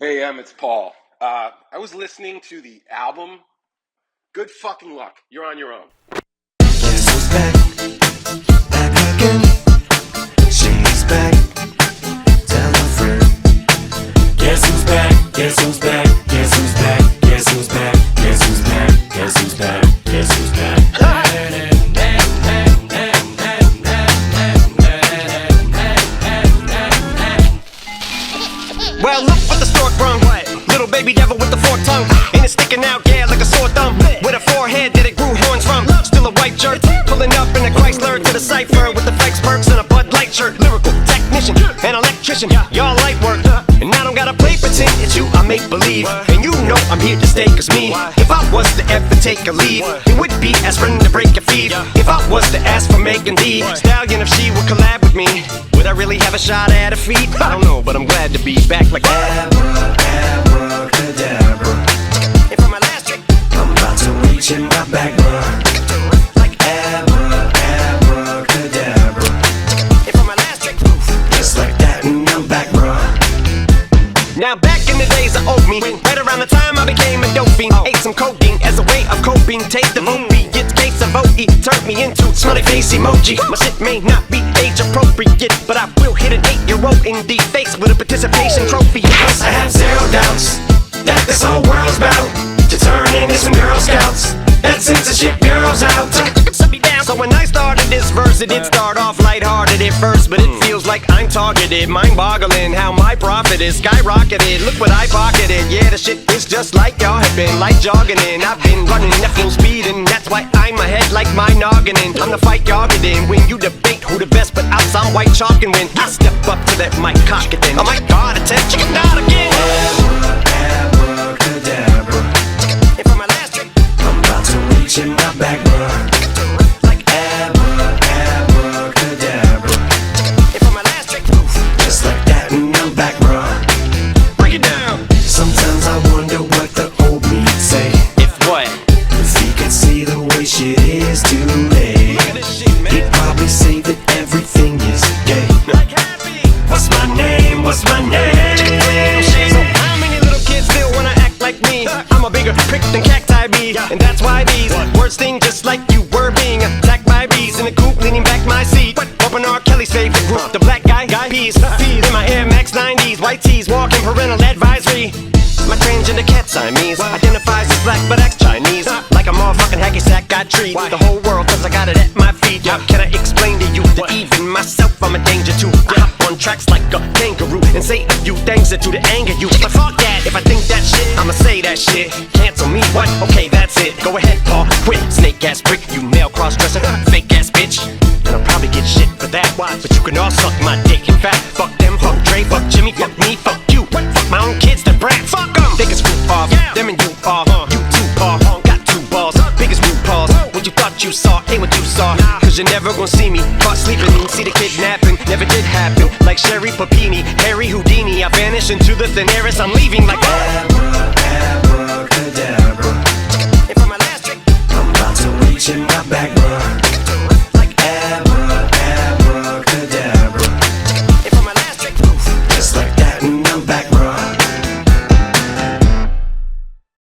Hey, it's Paul. I was listening to the album. Good fucking luck. You're on your own. Guess who's back? Back again. She's back. Tell a friend. Guess who's back? Guess who's back? Guess who's back? Guess who's back? Guess who's back? Guess who's back? Guess who's back? Well, look what the stork brung. Little baby devil with the forked tongue. And it's sticking out, yeah, like a sore thumb. With a forehead that it grew horns from. Still a white jerk, pulling up in a Chrysler to the cypher with the fake perks and a Bud Light shirt. Lyrical technician, an electrician, y'all light work. And I don't gotta play pretend, it's you I make believe. And you know I'm here to stay, cause me, if I was to ever take a leave, it would be aspirin to break your feet. If I was to ask for Megan Thee Stallion, if she would collab with me, would I really have a shot at her feet? I don't know, but I'm glad to be back like Abracadabra. And for my last trick, I'm about to reach in my back, bruh. like Abracadabra. and for my last trick, Just like that, and I'm back, bruh. now back in the days of old me, right around the time I became a dope fiend, ate some codeine as a way of coping. Taste of opiates, case of OE turned me into smiley face emoji. My shit may not be age appropriate, but I will hit an 8-year-old in the face with a participation trophy. I have zero doubts that this whole world's bound to turn into some Girl Scouts and censorship girls out. So when I started this verse, it did start off lighthearted at first, but it feels like I'm targeted. Mind-boggling how my profit is skyrocketed. Look what I pocketed. Yeah, the shit is just like y'all have been, like jogging in. I've been running at full speed, and that's why I'm ahead like my noggin in. I'm the fight y'all get in when you debate who the best, but outside I'm white chalk, and when I step up to that mic, cock it then. Oh my God, it's that chicken out again. Abracadabra. And for my last trick, I'm about to reach in my back, bruh. like Abracadabra. and for my last trick, Just like that, and I'm back, bruh. break it down. Sometimes I wonder what the old me'd say If what? if he could see the way shit is today. Look at this shit, man. He'd probably say that everything is gay. Like happy. What's my name? What's my name? So how many little kids still wanna act like me? I'm a bigger prick than cacti bee, and that's why these words sting just like you were being attacked by bees in the coop, leaning back my seat. Bumping R. Kelly's favorite group, the black guy peas. In my Air Max 90s, white tees, walking parental advisory. My transgender cat Siamese identifies as black but acts Chinese. Like a motherfucking hacky sack, got treat the whole world cause I got it at my feet. How can I explain to you that even myself I'm a danger to? I hop on tracks like a kangaroo and say a few things that do to anger you. But fuck that, if I think that shit, I'ma say that shit. Cancel me, what? Okay, that's it. Go ahead, Paul, quit. Snake ass prick, you male cross-dresser, fake ass bitch. And I'll probably get shit for that. But you can all suck my dick. In fact, fuck them, fuck Dre, fuck Jimmy, fuck me, fuck you. Fuck my own kids, the brat. Fuck them. They can screw off, them and you off. You too, Paul, got 2 balls, big as blue paws. What you thought you saw ain't what you saw. Cause you're never gonna see me caught sleeping. See the kidnapping, never did happen. Like Sherry Papini, Harry Houdini, I vanish into the thin air as I'm leaving like Abracadabra. And for my last trick, I'm about to reach in my back,